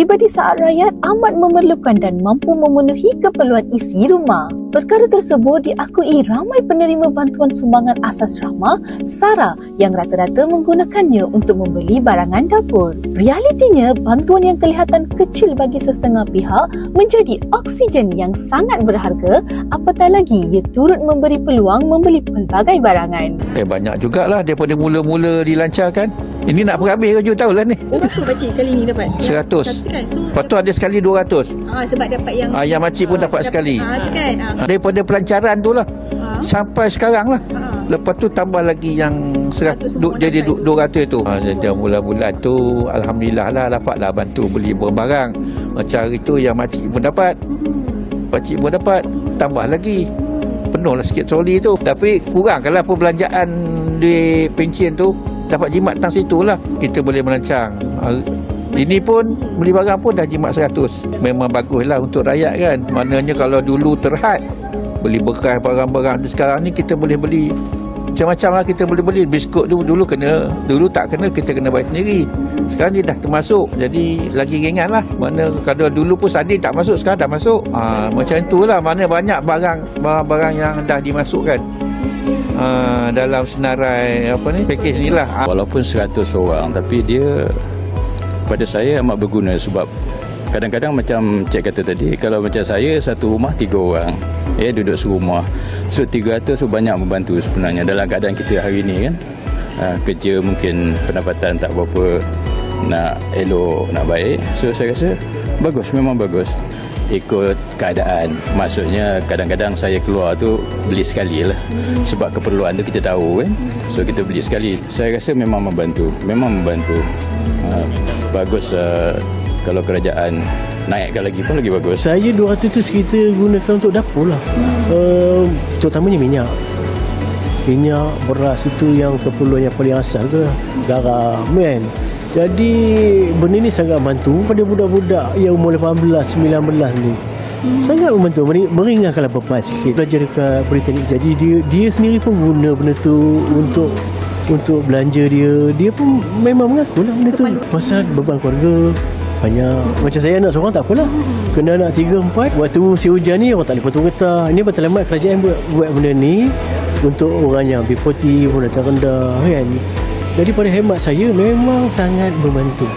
tiba di saat rakyat amat memerlukan dan mampu memenuhi keperluan isi rumah. Perkara tersebut diakui ramai penerima bantuan sumbangan asas rahmah SARA yang rata-rata menggunakannya untuk membeli barangan dapur. Realitinya, bantuan yang kelihatan kecil bagi sesetengah pihak menjadi oksigen yang sangat berharga, apatah lagi ia turut memberi peluang membeli pelbagai barangan. Banyak jugalah daripada mula-mula dilancarkan. Ini nak berhabis ke 7 tahun lah ni. Berapa makcik kali ni dapat? 100. Kan? So, lepas tu ada sekali 200. Sebab dapat yang makcik pun dapat sekali. Kan? Daripada pelancaran tu lah sampai sekarang lah. Lepas tu tambah lagi yang 100 jadi 200 tu. Jadi mula-mula tu alhamdulillah lah dapatlah bantu beli barang. Macam hari tu yang makcik pun dapat. Makcik pun dapat. Tambah lagi. Penuh lah sikit troli tu. Tapi kurang kalau perbelanjaan di pencen tu. Dapat jimat tang situ lah. Kita boleh merancang. Ini pun beli barang pun dah jimat 100. Memang baguslah untuk rakyat kan. Maknanya kalau dulu terhad beli bekas barang-barang, sekarang ni kita boleh beli macam-macam lah. Kita boleh beli biskut dulu tak kena, kita kena bayar sendiri. Sekarang ni dah termasuk, jadi lagi ringan lah. Mana kalau dulu pun sardin tak masuk, sekarang dah masuk. Macam itulah. Mana banyak barang yang dah dimasukkan dalam senarai pakej ni lah. Walaupun 100 orang, tapi dia pada saya amat berguna. Sebab kadang-kadang macam cik kata tadi, kalau macam saya satu rumah 3 orang duduk serumah, so 300 so banyak membantu sebenarnya dalam keadaan kita hari ni kan. Kerja mungkin pendapatan tak berapa nak elok, nak baik, so saya rasa bagus, memang bagus. Ikut keadaan, maksudnya kadang-kadang saya keluar tu beli sekali lah, sebab keperluan tu kita tahu kan, so kita beli sekali. Saya rasa memang membantu. Bagus. Kalau kerajaan naikkan lagi pun lagi bagus. Saya 200 tu kita gunakan untuk dapur lah. Terutamanya minyak, beras itu yang keperluan yang paling asal tu, garam kan. Jadi benda ni sangat bantu pada budak-budak yang umur 18, 19 ni. Sangat membantu, meringankanlah beban sikit. Belajar dekat Politeknik, jadi dia sendiri pun guna benda tu untuk belanja dia. Dia pun memang mengaku lah benda tu. Pasal beban keluarga banyak. Macam saya anak seorang tak apalah. Kena anak 3-4. Waktu musim hujan ni orang tak boleh potong getah. Ini bertelamat kerajaan buat benda ni untuk orang yang B40, pendatang rendah kan. Jadi pada hemat saya memang sangat membantu.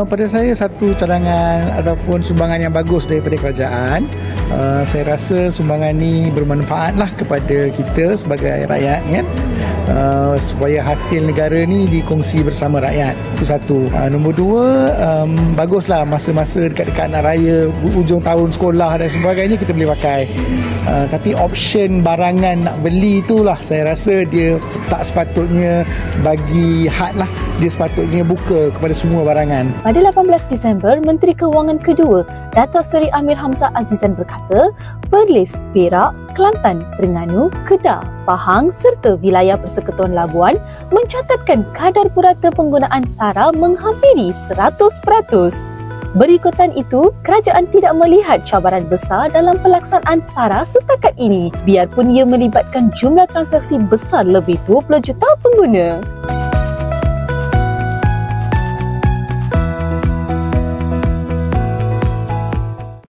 Pada saya satu cadangan ataupun sumbangan yang bagus daripada kerajaan. Saya rasa sumbangan ni bermanfaat lah kepada kita sebagai rakyat kan. Supaya hasil negara ni dikongsi bersama rakyat. Itu satu. Nombor 2, baguslah masa-masa dekat-dekat nak raya, ujung tahun sekolah dan sebagainya kita boleh pakai. Tapi option barangan nak beli itulah saya rasa dia tak sepatutnya bagi had lah. Dia sepatutnya buka kepada semua barangan. Pada 18 Disember, Menteri Kewangan kedua, Dato' Seri Amir Hamzah Azizan berkata, Perlis, Perak, Kelantan, Terengganu, Kedah, Pahang serta wilayah Persekutuan Labuan mencatatkan kadar purata penggunaan SARA menghampiri 100%. Berikutan itu, kerajaan tidak melihat cabaran besar dalam pelaksanaan SARA setakat ini, biarpun ia melibatkan jumlah transaksi besar lebih 20 juta pengguna.